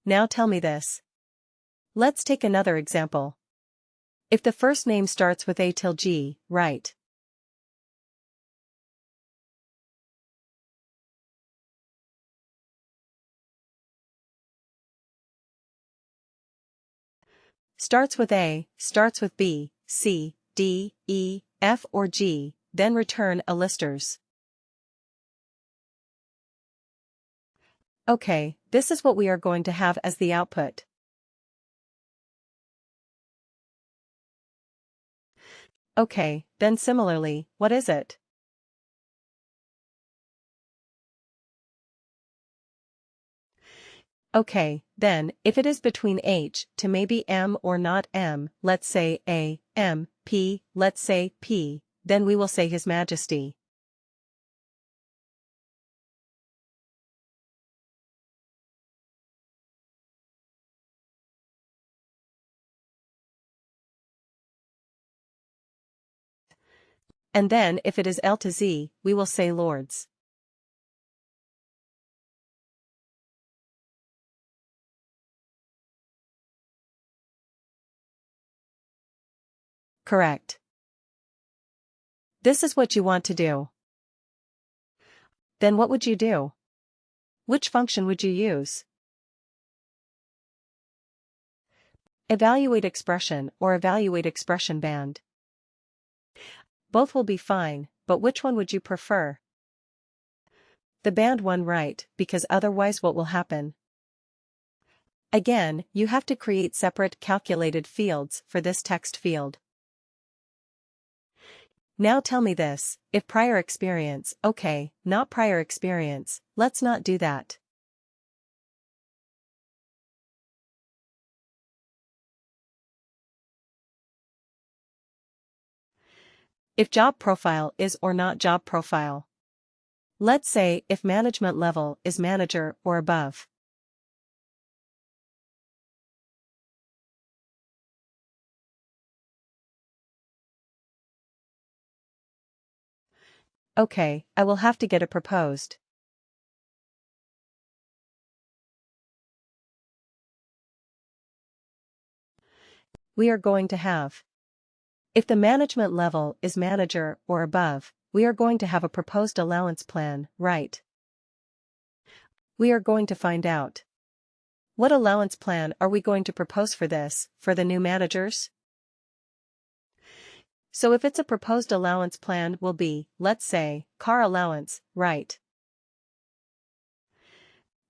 Now tell me this. Let's take another example. If the first name starts with A till G, write starts with A, starts with B, C, D, E, F or G, then return a listers. Okay, this is what we are going to have as the output. Okay, then similarly, what is it? Okay, then, if it is between H to maybe M or not M, let's say A, M, P, let's say P, then we will say His Majesty. And then if it is L to Z, we will say Lords. Correct. This is what you want to do. Then what would you do? Which function would you use? Evaluate expression or evaluate expression band. Both will be fine, but which one would you prefer? The band one, right, because otherwise what will happen? Again, you have to create separate calculated fields for this text field. Now tell me this, if prior experience, okay, not prior experience, let's not do that. If job profile is or not job profile. Let's say if management level is manager or above. Okay, I will have to get it proposed. We are going to have. If the management level is manager or above, we are going to have a proposed allowance plan, right? We are going to find out. What allowance plan are we going to propose for this, for the new managers? So if it's a proposed allowance plan will be, let's say, car allowance, right?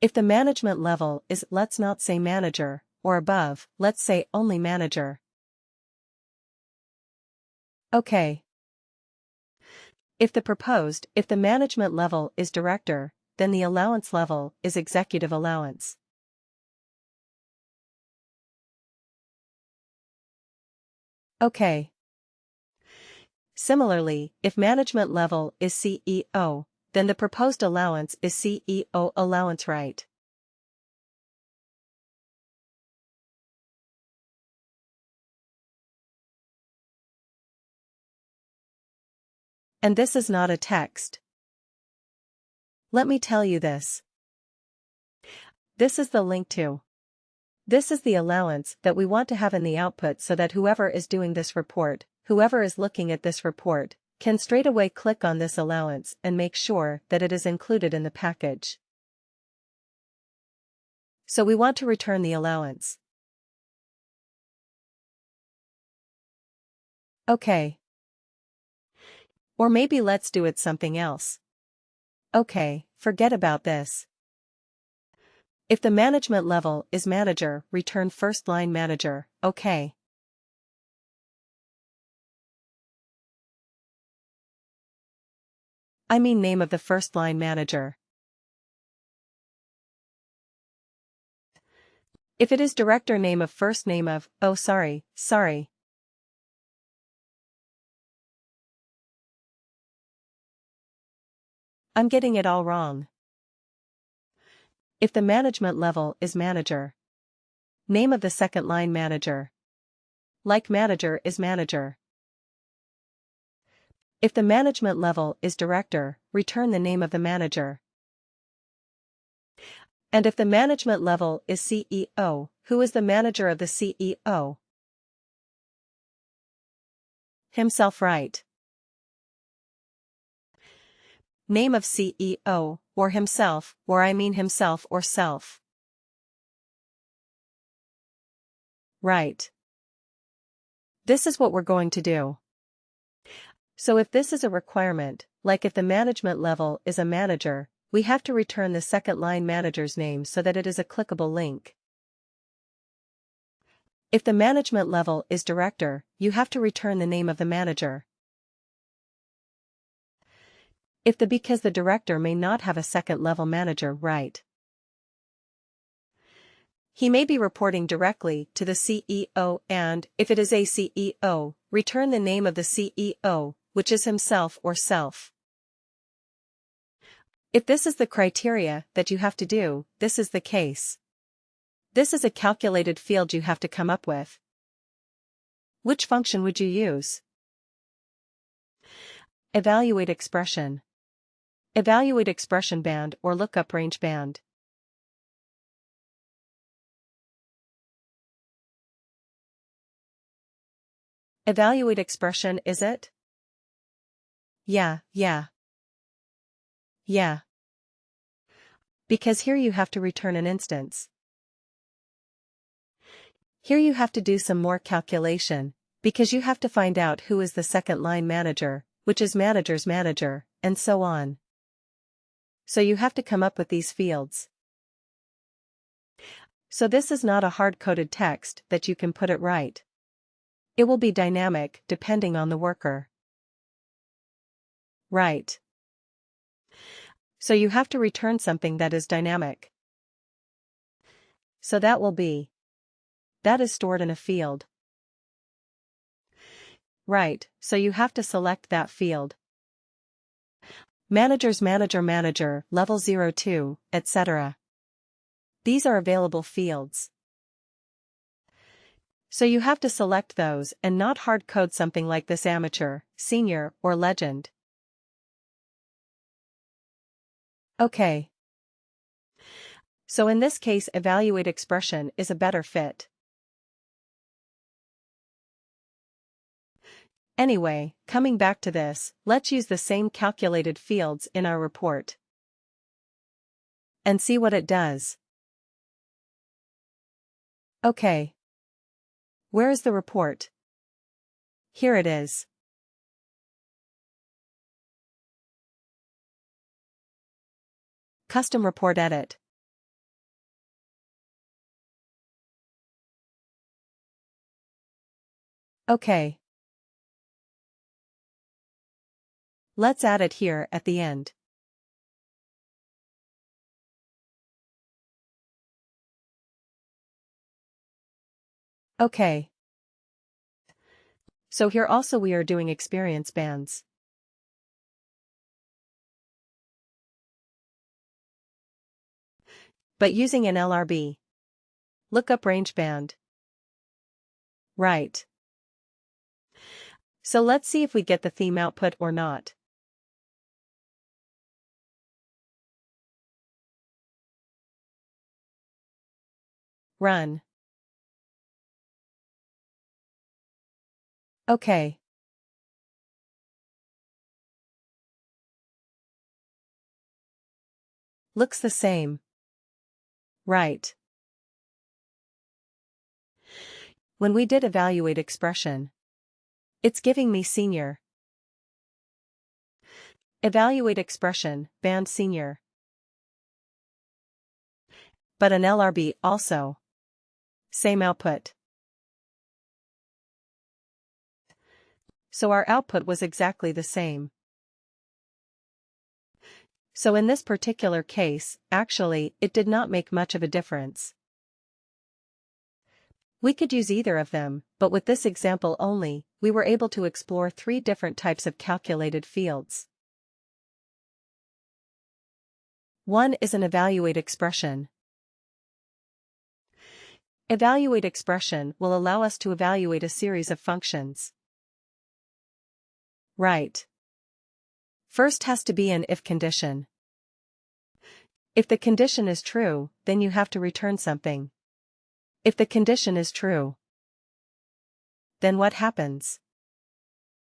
If the management level is, let's not say manager, or above, let's say only manager. Okay. If the management level is director, then the allowance level is executive allowance. Okay. Similarly, if management level is CEO, then the proposed allowance is CEO allowance, right? And this is not a text. Let me tell you this. This is the link to. This is the allowance that we want to have in the output so that whoever is doing this report, whoever is looking at this report, can straight away click on this allowance and make sure that it is included in the package. So we want to return the allowance. Okay. Or maybe let's do it something else. Okay, forget about this. If the management level is manager, return first line manager, okay. I mean name of the first line manager. If it is director, name of first name of, oh sorry. I'm getting it all wrong. If the management level is manager. Name of the second line manager. Like manager is manager. If the management level is director, return the name of the manager. And if the management level is CEO, who is the manager of the CEO? Himself, right? Name of CEO, or himself, or I mean himself or self. Right. This is what we're going to do. So if this is a requirement, like if the management level is a manager, we have to return the second line manager's name so that it is a clickable link. If the management level is director, you have to return the name of the manager. Because the director may not have a second level manager, right? He may be reporting directly to the CEO and, if it is a CEO, return the name of the CEO, which is himself or self. If this is the criteria that you have to do, this is the case. This is a calculated field you have to come up with. Which function would you use? Evaluate expression. Evaluate expression band or lookup range band. Evaluate expression, is it? Yeah. Because here you have to return an instance. Here you have to do some more calculation, because you have to find out who is the second line manager, which is manager's manager, and so on. So you have to come up with these fields. So this is not a hard-coded text that you can put it right. It will be dynamic depending on the worker. Right. So you have to return something that is dynamic. So that will be. That is stored in a field. Right, so you have to select that field. Managers manager, level 02, etc. These are available fields. So you have to select those and not hard code something like this: amateur, senior, or legend. Okay. So in this case, evaluate expression is a better fit. Anyway, coming back to this, let's use the same calculated fields in our report. And see what it does. Okay. Where is the report? Here it is. Custom report edit. Okay. Let's add it here at the end. Okay. So here also we are doing experience bands. But using an LRB. Lookup range band. Right. So let's see if we get the theme output or not. Run. Okay. Looks the same. Right. When we did evaluate expression, it's giving me senior. Evaluate expression, band senior. But an LRB also. Same output. So our output was exactly the same. So in this particular case, actually, it did not make much of a difference. We could use either of them, but with this example only, we were able to explore 3 different types of calculated fields. One is an evaluate expression. Evaluate expression will allow us to evaluate a series of functions. Right. First has to be an if condition. If the condition is true, then you have to return something. If the condition is true, then what happens?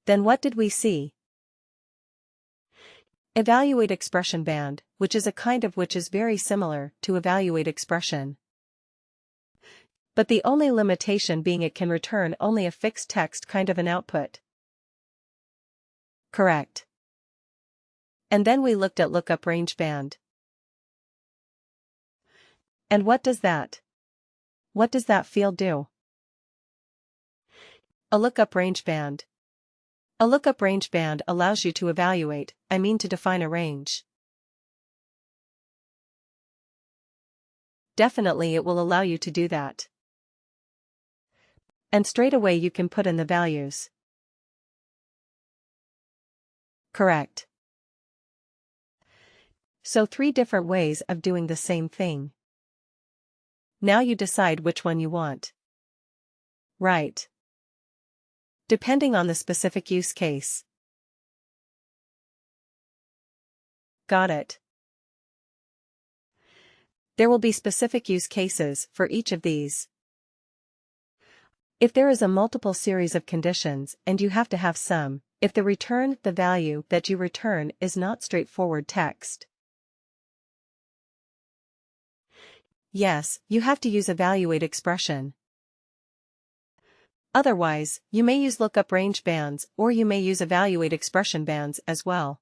Then what did we see? Evaluate expression band, which is a kind of which is very similar to evaluate expression. But the only limitation being it can return only a fixed text kind of an output. Correct. And then we looked at lookup range band. And what does that? What does that field do? A lookup range band. A lookup range band allows you to evaluate, to define a range. Definitely it will allow you to do that. And straight away you can put in the values. Correct. So 3 different ways of doing the same thing. Now you decide which one you want. Right. Depending on the specific use case. Got it. There will be specific use cases for each of these. If there is a multiple series of conditions and you have to have some, if the value that you return is not straightforward text. Yes, you have to use evaluate expression. Otherwise, you may use lookup range bands or you may use evaluate expression bands as well.